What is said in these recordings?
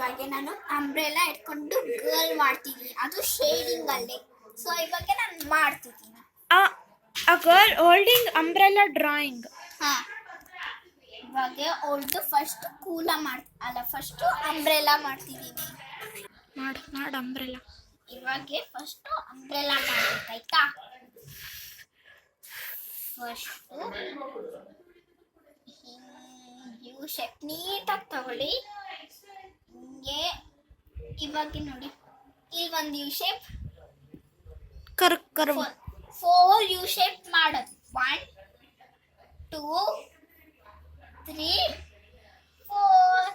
ಇವಾಗ ನಾನು ಅಂಬ್ರೆಲಾ ಇಟ್ಕೊಂಡು ಗರ್ಲ್ ಮಾಡ್ತೀನಿ, ಅದು ಶೇಡಿಂಗ್ ಅಲ್ಲಿ. ಸೊ ಇವಾಗ ನಾನು ಮಾಡ್ತಿದ್ದೀನಿ. A girl holding umbrella drawing. ಹಾ, ಇವಾಗ ಅವಳದು ಫಸ್ಟ್ ಫಸ್ಟ್ ಅಂಬ್ರೆಲಾ ಮಾಡ್ತಿದ್ದೀನಿ. ಮಾಡು umbrella. ಇವಾಗ ಫಸ್ಟ್ ಅಂಬ್ರೆಲಾ ಮಾಡ್ಬೇಕಾಯ್ತಾ. ಫಸ್ಟ್ ಯು ಶೇಪ್ ನೀಟಾಗಿ ತಗೊಳ್ಳಿ. ಹಿಂಗೆ ಇವಾಗ ನೋಡಿ, ಇಲ್ಲಿ ಒಂದು U shape, curve 4 U shape ಮಾಡೋದು. 1 2 3 4.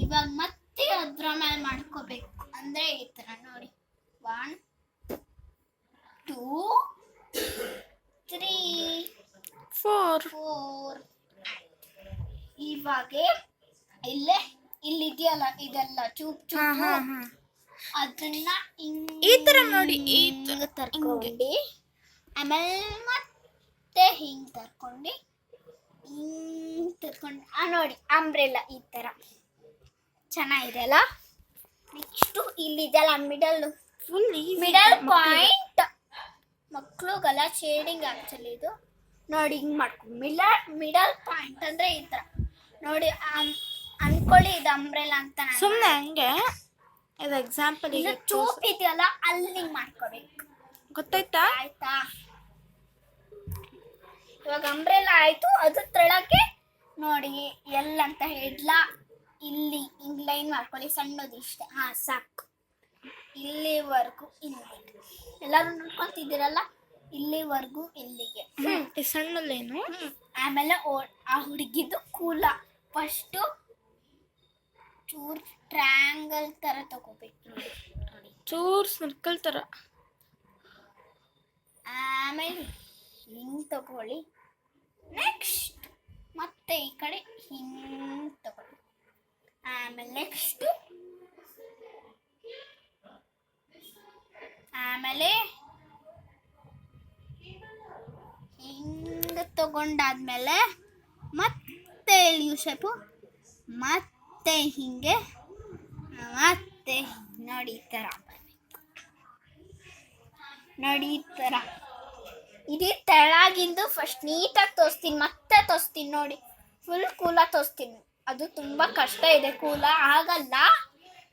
ಇವಾಗ ಮತ್ತೆ ಅದ್ರ ಮೇಲೆ ಮಾಡ್ಕೋಬೇಕು. ಅಂದ್ರೆ ಈ ತರ ನೋಡಿ, 1 2 3 4. ಇವಾಗ ಇಲ್ಲಿದೆಯಲ್ಲ ಇದೆಲ್ಲ ಚೂಪ್ ಅದನ್ನ ಈ ತರ ನೋಡಿ, ಹಿಂಗೆ ತರ್ಕೊಂಡು ಆಮೇಲೆ ಮತ್ತೆ ಹಿಂಗೆ ತರ್ಕೊಂಡು ನೋಡಿ ಅಂಬ್ರೆಲಾ ಈ ತರ ಚೆನ್ನಾಗಿದೆ ಅಲ್ಲ. ನೆಕ್ಸ್ಟ್ ಇಲ್ಲಿದೆಲ್ಲ ಮಿಡಲ್ ಪಾಯಿಂಟ್. ಮಕ್ಳುಗೆಲ್ಲ ಶೇಡಿಂಗ್ ಆಕ್ಚುಲಿ ಇದು ನೋಡಿ, ಹಿಂಗೆ ಮಾಡ್ಕೊಂಡು ಮಿಡಲ್ ಪಾಯಿಂಟ್ ಅಂದ್ರೆ ಈ ತರ ನೋಡಿ. ಅನ್ಕೊಳ್ಳಿ ಇದು ಅಂಬ್ರೆಲಾ ಅಂತ. ಸುಮ್ಮನೆ ಹಂಗೆ ಇದು ಎಕ್ಸಾಂಪಲ್. ಈಗ ಚೂಪ್ ಇದೆಯಲ್ಲ ಅಲ್ಲಿ ಹಿಂಗೆ ಮಾಡ್ಕೋಬೇಕು, ಗೊತ್ತಾಯ್ತಾ? ಆಯ್ತಾ? ಇವಾಗ ಅಂಬ್ರೆಲಾ ಆಯ್ತು. ಅದ್ರ ತೆಳಕ್ಕೆ ನೋಡಿ ಎಲ್ಲಂತ ಹೆಡ್ಲಾ ಇಲ್ಲಿ ಹಿಂಗ್ ಲೈನ್ ಮಾಡ್ಕೊಳ್ಳಿ, ಸಣ್ಣದು ಇಷ್ಟೇ. ಹಾ ಸಾಕು, ಇಲ್ಲಿವರೆಗೂ ಇಲ್ಲಿಗೆ. ಎಲ್ಲರೂ ನೋಡ್ಕೊಂತಿದ್ದೀರಲ್ಲ, ಇಲ್ಲಿವರೆಗೂ ಇಲ್ಲಿಗೆ ಈ ಸಣ್ಣಲ್ಲೇನು. ಆಮೇಲೆ ಆ ಹುಡುಗಿದು ಕೂಲ ಫಸ್ಟ್ ಚೂರ್ ಟ್ರ್ಯಾಂಗಲ್ ತರ ತಗೋಬೇಕು ನೋಡಿ, ಚೂರ್ ಸರ್ಕಲ್ ತರ. ಆಮೇಲೆ ಹಿಂಗ್ ತಗೊಳ್ಳಿ. ನೆಕ್ಸ್ಟ್ ಮತ್ತೆ ಈ ಕಡೆ ಹಿಂಗ್ ತಗೊಳ್ಳಿ. ಆಮೇಲೆ ನೆಕ್ಸ್ಟ್ ಆಮೇಲೆ ಹಿಂಗ್ ತಗೊಂಡಾದ್ಮೇಲೆ ಮತ್ತೆ ಯು ಶೇಪು, ಮತ್ತೆ ಹಿಂಗೆ, ಮತ್ತೆ ನೋಡಿ ಈ ಥರ ನೋಡಿ ಈ ಥರ. ಇಡೀ ತೆಳಗಿಂದು ಫಸ್ಟ್ ನೀಟಾಗಿ ತೋರಿಸ್ತೀನಿ, ಮತ್ತೆ ತೋರಿಸ್ತೀನಿ ನೋಡಿ. ಫುಲ್ ಕೂಲ ತೋರಿಸ್ತೀನಿ, ಅದು ತುಂಬ ಕಷ್ಟ ಇದೆ, ಕೂಲ ಆಗಲ್ಲ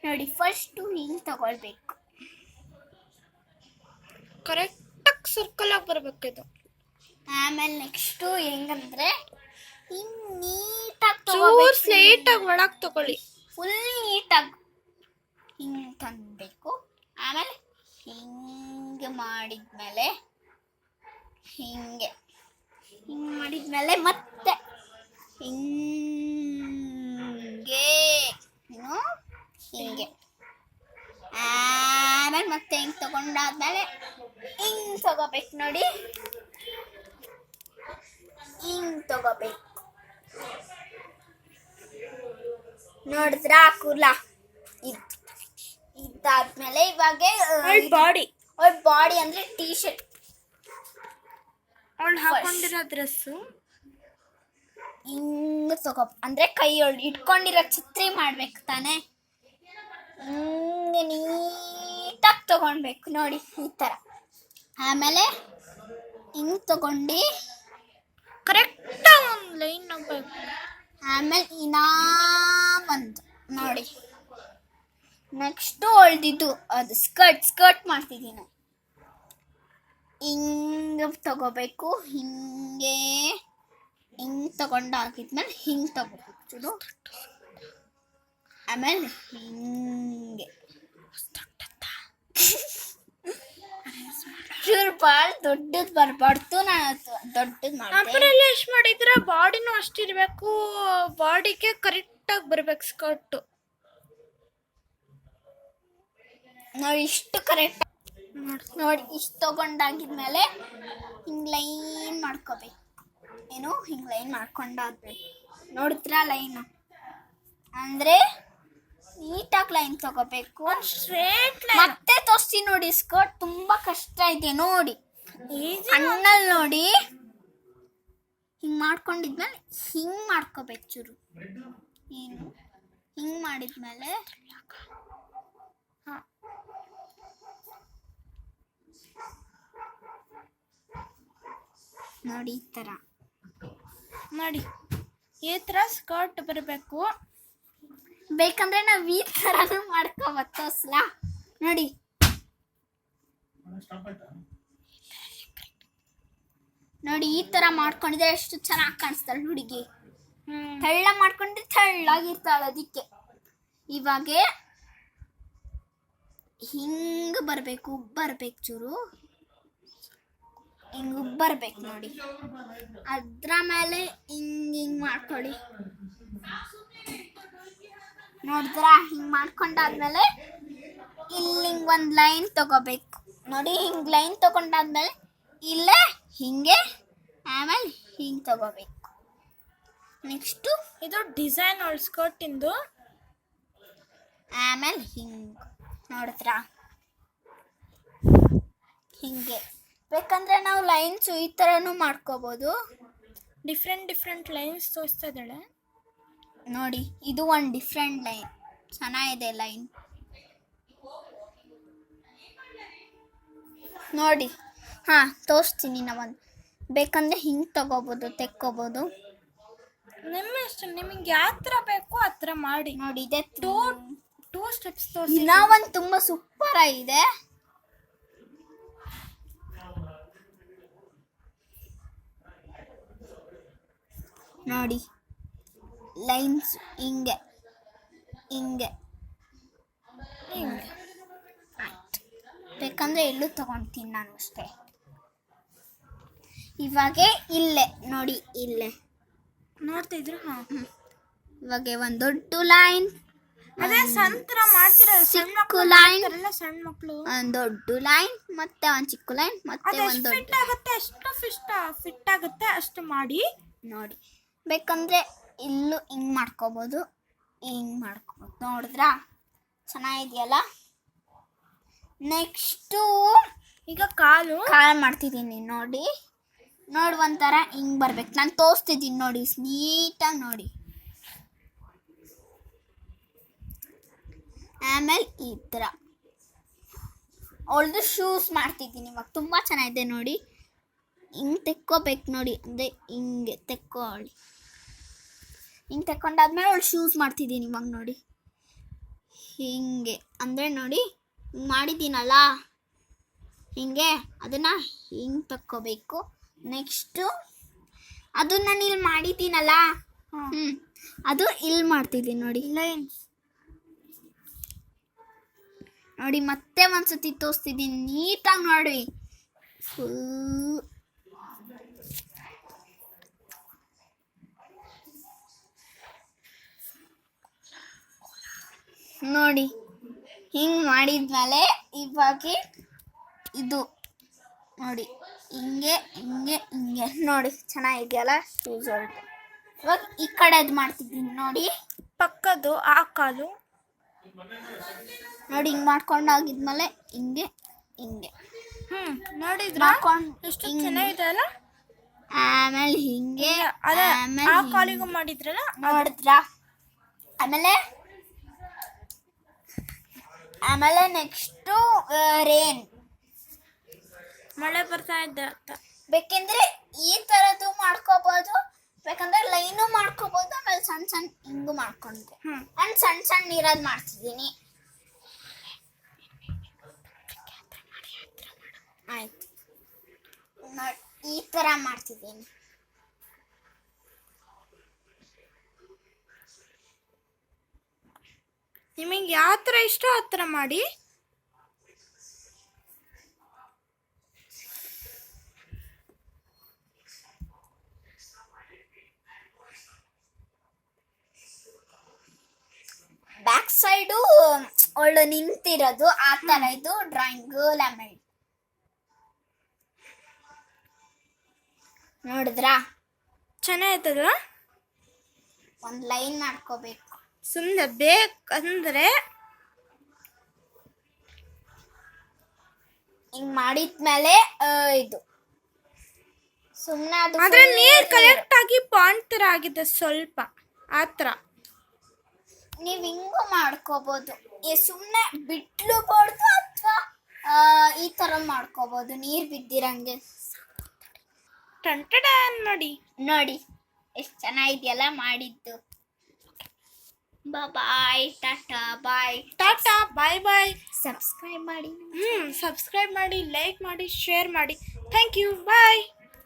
ನೋಡಿ. ಫಸ್ಟು ಹಿಂಗೆ ತಗೊಳ್ಬೇಕು, ಕರೆಕ್ಟಾಗಿ ಸರ್ಕಲ್ ಆಗಿ ಬರಬೇಕಿದು. ಆಮೇಲೆ ನೆಕ್ಸ್ಟು ಹೆಂಗಂದ್ರೆ ಹಿಂಗೆ ನೀಟಾಗಿ ಚೂರ್ ಸ್ಲೇಟಾಗಿ ಒಳಗೆ ತಗೊಳ್ಳಿ, ಫುಲ್ ನೀಟಾಗಿ ಹಿಂಗೆ ತಂದಬೇಕು. ಆಮೇಲೆ ಹಿಂಗೆ ಮಾಡಿದ್ಮೇಲೆ ಹಿಂಗೆ ಮಾಡಿದ್ಮೇಲೆ ಮತ್ತೆ ಹಿಂಗೆ ಹಿಂಗೆ ಆಮೇಲೆ ಮತ್ತೆ ಹಿಂಗೆ ತಗೊಂಡಾದ್ಮೇಲೆ ಹಿಂಗೆ ತಗೋಬೇಕು ನೋಡಿ, ಹಿಂಗೆ ತಗೋಬೇಕು. ನೋಡಿದ್ರ ಕೂಲ ಇದಾದ್ಮೇಲೆ ಇವಾಗ ಬಾಡಿ ಅಂದ್ರೆ ಟೀ ಶರ್ಟ್ ಅವಳು ಹಾಕೊಂಡಿರೋ ಡ್ರೆಸ್ಸು ಹಿಂಗೆ ತಗೋ, ಅಂದ್ರೆ ಕೈಯೊಳಗೆ ಇಟ್ಕೊಂಡಿರೋ ಛತ್ರಿ ಮಾಡ್ಬೇಕು ತಾನೆ. ಹಿಂಗೆ ನೀಟಾಗಿ ತಗೊಳ್ಬೇಕು ನೋಡಿ ಈ ಥರ. ಆಮೇಲೆ ಹಿಂಗೆ ತಗೊಂಡು ಕರೆಕ್ಟಾಗಿ ಒಂದು ಲೈನ್ ಆಗಬೇಕು. ಆಮೇಲೆ ಇನ್ನೂ ಒಂದು ನೋಡಿ, ನೆಕ್ಸ್ಟು ಹೊಳ್ದಿದ್ದು ಅದು ಸ್ಕರ್ಟ್ ಮಾಡ್ತಿದ್ದೀನಿ. ಹಿಂಗೆ ತಗೋಬೇಕು, ಹಿಂಗೆ ತಗೊಂಡಾಗಿದ್ಮೇಲೆ ಹಿಂಗೆ ತಗೋಬೇಕು ಚೂರು. ಆಮೇಲೆ ಹಿಂಗೆ ಚೂರು ಭಾಳ ದೊಡ್ಡದು ಬರಬಾರ್ದು, ನಾನು ದೊಡ್ಡದು ಆಮೇಲೆ ಎಷ್ಟು ಮಾಡಿದ್ರೆ ಬಾಡಿನೂ ಅಷ್ಟಿರಬೇಕು, ಬಾಡಿಗೆ ಕರೆಕ್ಟಾಗಿ ಬರ್ಬೇಕು ಸ್ಕರ್ಟು ನೋಡಿ. ಇಷ್ಟು ಕರೆಕ್ಟ್ ನೋಡಿ, ಇಷ್ಟು ತಗೊಂಡಾಗಿದ್ಮೇಲೆ ಹಿಂಗೆ ಲೈನ್ ಮಾಡ್ಕೋಬೇಕು. ಹಿಂಗೆ ಲೈನ್ ಮಾಡ್ಕೊಂಡಾದ್ಮೇಲೆ ನೋಡಿದ್ರ ಲೈನು ಅಂದರೆ ನೀಟಾಗಿ ಲೈನ್ ತಗೋಬೇಕು. ಸ್ಟ್ರೇಟ್ ಮತ್ತೆ ತೋರಿಸ್ತೀನಿ ನೋಡಿ. ಸ್ಕರ್ಟ್ ತುಂಬ ಕಷ್ಟ ಇದೆ ನೋಡಿ, ಅಣ್ಣಲ್ಲಿ ನೋಡಿ ಹಿಂಗೆ ಮಾಡ್ಕೊಂಡಿದ್ಮೇಲೆ ಹಿಂಗೆ ಮಾಡ್ಕೋಬೇಕು ಚೂರು. ಹಿಂಗ್ ಮಾಡಿದ್ಮೇಲೆ ಹಾ ನೋಡಿ ಈ ತರ ನೋಡಿ ಈ ಥರ ಸ್ಕರ್ಟ್ ಬರಬೇಕು. ಬೇಕಂದ್ರೆ ನಾವ್ ಈ ತರನು ಮಾಡ್ಕೋಬತ್ತೋಸ್ಲ ನೋಡಿ. ನೋಡಿ ಈ ತರ ಮಾಡ್ಕೊಂಡಿದ್ರೆ ಎಷ್ಟು ಚೆನ್ನಾಗಿ ಕಾಣಿಸ್ತಾಳೆ ಹುಡುಗಿ. ತೆಳ್ಳ ಮಾಡ್ಕೊಂಡ್ರೆ ತೆಳ್ಳಾಗಿರ್ತಾಳೆ. ಅದಕ್ಕೆ ಇವಾಗ ಹಿಂಗ್ ಬರ್ಬೇಕು, ಬರ್ಬೇಕು ಚೂರು ಹಿಂಗ್ ಬರ್ಬೇಕು ನೋಡಿ. ಅದ್ರ ಮೇಲೆ ಹಿಂಗ್ ಹಿಂಗ್ ಮಾಡ್ಕೊಳ್ಳಿ. ನೋಡಿದ್ರ ಹಿಂಗ್ ಮಾಡ್ಕೊಂಡಾದ್ಮೇಲೆ ಇಲ್ಲಿ ಹಿಂಗ್ ಒಂದ್ ಲೈನ್ ತಗೋಬೇಕು ನೋಡಿ. ಹಿಂಗ್ ಲೈನ್ ತಗೊಂಡಾದ್ಮೇಲೆ ಇಲ್ಲೇ ಹಿಂಗೆ ಆಮೇಲೆ ಹಿಂಗ್ ತಗೋಬೇಕು. ನೆಕ್ಸ್ಟು ಇದು ಡಿಸೈನ್ ಸ್ಕರ್ಟ್ ಇಂದು. ಆಮೇಲೆ ಹಿಂಗ್ ನೋಡಿದ್ರ ಹಿಂಗೆ ಬೇಕಂದ್ರೆ ನಾವು ಲೈನ್ಸ್ ಈ ಥರನೂ ಮಾಡ್ಕೋಬೋದು. ಡಿಫ್ರೆಂಟ್ ಲೈನ್ಸ್ ತೋರಿಸ್ತಾ ಇದ್ದಾಳೆ ನೋಡಿ. ಇದು ಒಂದು ಡಿಫ್ರೆಂಟ್ ಲೈನ್, ಚೆನ್ನಾಗಿದೆ ಲೈನ್ ನೋಡಿ. ಹಾಂ ತೋರಿಸ್ತೀನಿ ನಾವೊಂದು. ಬೇಕಂದ್ರೆ ಹಿಂಗೆ ತಗೋಬೋದು, ತೆಕ್ಕೋಬೋದು. ನಿಮ್ಮ ಇಷ್ಟ, ನಿಮಗೆ ಯಾವ ಥರ ಬೇಕೋ ಆ ಥರ ಮಾಡಿ. ನೋಡಿ ಇದೆ ಟೂ ಸ್ಟೆಪ್ಸ್ ತೋರಿಸಿ. ಇನ್ನ ಒಂದು ತುಂಬ ಸೂಪರ್ ಆಗಿದೆ ನೋಡಿ. ಲೈನ್ಸ್ ಹಿಂಗೆ ಹಿಂಗೆ ಹಿಂಗೆ ಆಯ್ತು. ಬೇಕಂದ್ರೆ ಎಲ್ಲೂ ತಗೊಳ್ತೀನಿ ನಾನು ಅಷ್ಟೇ. ಇವಾಗ ಇಲ್ಲೇ ನೋಡಿ, ಇಲ್ಲೇ ನೋಡ್ತಾ ಇದ್ರು. ಹಾಂ ಇವಾಗ ಒಂದು ದೊಡ್ಡ ಲೈನ್, ಅದೇ ಸಣ್ಣ ಥರ ಮಾಡ್ತಿರೋದು. ಚಿಕ್ಕ ಲೈನ್, ಸಣ್ಣ ಮಕ್ಕಳು ಒಂದು ದೊಡ್ಡ ಲೈನ್, ಮತ್ತೆ ಒಂದು ಚಿಕ್ಕ ಲೈನ್, ಮತ್ತೆ ಒಂದು ದೊಡ್ಡ ಫಿಟ್ ಆಗುತ್ತೆ. ಎಷ್ಟು ಫಿಟ್ ಆಗುತ್ತೆ ಅಷ್ಟು ಮಾಡಿ ನೋಡಿ. ಬೇಕಂದ್ರೆ ಇಲ್ಲೂ ಹಿಂಗೆ ಮಾಡ್ಕೋಬೋದು, ಹಿಂಗೆ ಮಾಡ್ಕೋಬೋದು. ನೋಡಿದ್ರಾ ಚೆನ್ನಾಗಿದೆಯಲ್ಲ. ನೆಕ್ಸ್ಟು ಈಗ ಕಾಲು ಮಾಡ್ತಿದ್ದೀನಿ ನೋಡಿ. ಒಂಥರ ಹಿಂಗೆ ಬರ್ಬೇಕು. ನಾನು ತೋರಿಸ್ತಿದ್ದೀನಿ ನೋಡಿ, ನೀಟಾಗಿ ನೋಡಿ. ಆಮೇಲೆ ಈ ಥರ ಅವಳದು ಶೂಸ್ ಮಾಡ್ತಿದ್ದೀನಿ ಇವಾಗ. ತುಂಬ ಚೆನ್ನಾಗಿದೆ ನೋಡಿ. ಹಿಂಗೆ ತೆಕ್ಕೋಬೇಕು ನೋಡಿ, ಅಂದರೆ ಹಿಂಗೆ ತೆಕ್ಕೊಳ್ಳಿ. ಹಿಂಗೆ ತೆಕ್ಕೊಂಡಾದ್ಮೇಲೆ ಅವಳು ಶೂಸ್ ಮಾಡ್ತಿದ್ದೀನಿ ಇವಾಗ ನೋಡಿ. ಹಿಂಗೆ ಅಂದರೆ ನೋಡಿ, ಹಿಂಗೆ ಮಾಡಿದ್ದೀನಲ್ಲ ಹಿಂಗೆ, ಅದನ್ನು ಹಿಂಗೆ ತಕ್ಕೋಬೇಕು. ನೆಕ್ಸ್ಟು ಅದು ನಾನು ಇಲ್ಲಿ ಮಾಡಿದ್ದೀನಲ್ಲ, ಅದು ಇಲ್ಲಿ ಮಾಡ್ತಿದ್ದೀನಿ ನೋಡಿ ಲೈನ್ಸ್ ನೋಡಿ. ಮತ್ತೆ ಒಂದ್ಸತಿ ತೋರಿಸ್ತಿದ್ದೀನಿ, ನೀಟಾಗಿ ನೋಡಿ. ಫುಲ್ ನೋಡಿ ಹಿಂಗೆ ಮಾಡಿದ್ಮೇಲೆ ಇವಾಗ ಇದು ನೋಡಿ, ಹಿಂಗೆ ಹಿಂಗೆ ಹಿಂಗೆ ನೋಡಿ. ಚೆನ್ನಾಗಿದೆಯಲ್ಲ ಶೂಸ್ ಹೊರಟು. ಇವಾಗ ಈ ಕಡೆದು ಮಾಡ್ತಿದ್ದೀನಿ ನೋಡಿ. ಪಕ್ಕದ್ದು ಆ ಕಾಲು ನೋಡಿ ಹಿಂಗೆ ಮಾಡ್ಕೊಂಡು ಆಗಿದ್ಮೇಲೆ ಹಿಂಗೆ ಹಿಂಗೆ ನೋಡಿದ್ರ ಮಾಡ್ಕೊಂಡು ಎಷ್ಟು ಚೆನ್ನಾಗಿದೆ ಅಲ್ಲ. ಆಮೇಲೆ ಹಿಂಗೆ ಆ ಕಾಲಿಗೂ ಮಾಡಿದ್ರಲ್ಲ, ನೋಡಿದ್ರ. ಆಮೇಲೆ ನೆಕ್ಸ್ಟು ರೇನ್, ಮಳೆ ಬರ್ತಾ ಇದ್ದ ಅಂತ. ಬೇಕೆಂದ್ರೆ ಈ ಥರದ್ದು ಮಾಡ್ಕೋಬೋದು, ಬೇಕಂದ್ರೆ ಲೈನು ಮಾಡ್ಕೋಬೋದು. ಆಮೇಲೆ ಸಣ್ಣ ಸಣ್ಣ ಹಿಂಗೂ ಮಾಡ್ಕೊಂಡೆ. ನಾನು ಸಣ್ಣ ನೀರಲ್ಲಿ ಮಾಡ್ತಿದ್ದೀನಿ. ಆಯ್ತು ನೋಡಿ, ಈ ಥರ ಮಾಡ್ತಿದ್ದೀನಿ. ನಿಮಗೆ ಯಾವ ಥರ ಇಷ್ಟ ಆ ಥರ ಮಾಡಿ. ಬ್ಯಾಕ್ ಸೈಡು ಒಳ್ಳೆ ನಿಂತಿರೋದು ಆ ಥರ ಇದು ಡ್ರಾಯಿಂಗ್ ಲೆಮನ್. ನೋಡಿದ್ರಾ ಚೆನ್ನಾಗಿರ್ತದಲ್ಲ. ಒಂದು ಲೈನ್ ಮಾಡ್ಕೋಬೇಕು. ಸುಮ್ಮನೆ ಬೇಕಂದ್ರೆ ಹಿಂಗ್ ಮಾಡಿದ್ಮೇಲೆ ಇದು ಸುಮ್ಮನೆ ಅದು ಆದ್ರೆ ನೀರು ಕರೆಕ್ಟ್ ಆಗಿ ಪಾಂಡ್ ಥರ ಆಗಿದೆ ಸ್ವಲ್ಪ ಆ ಥರ. ನೀವು ಹಿಂಗೂ ಮಾಡ್ಕೋಬೋದು. ಸುಮ್ಮನೆ ಬಿಟ್ಲೂಬಾರ್ದು ಅಥವಾ ಈ ಥರ ಮಾಡ್ಕೋಬೋದು, ನೀರು ಬಿದ್ದಿರಂಗೆ. ಟಂಟಡ ನೋಡಿ. ನೋಡಿ ಎಷ್ಟು ಚೆನ್ನಾಗಿದೆಯಲ್ಲ ಮಾಡಿದ್ದು. Bye, tata bye. Tata bye bye. Subscribe ಮಾಡಿ. ಸಬ್ಸ್ಕ್ರೈಬ್ ಮಾಡಿ, ಲೈಕ್ ಮಾಡಿ, ಶೇರ್ ಮಾಡಿ. Thank you. ಬಾಯ್.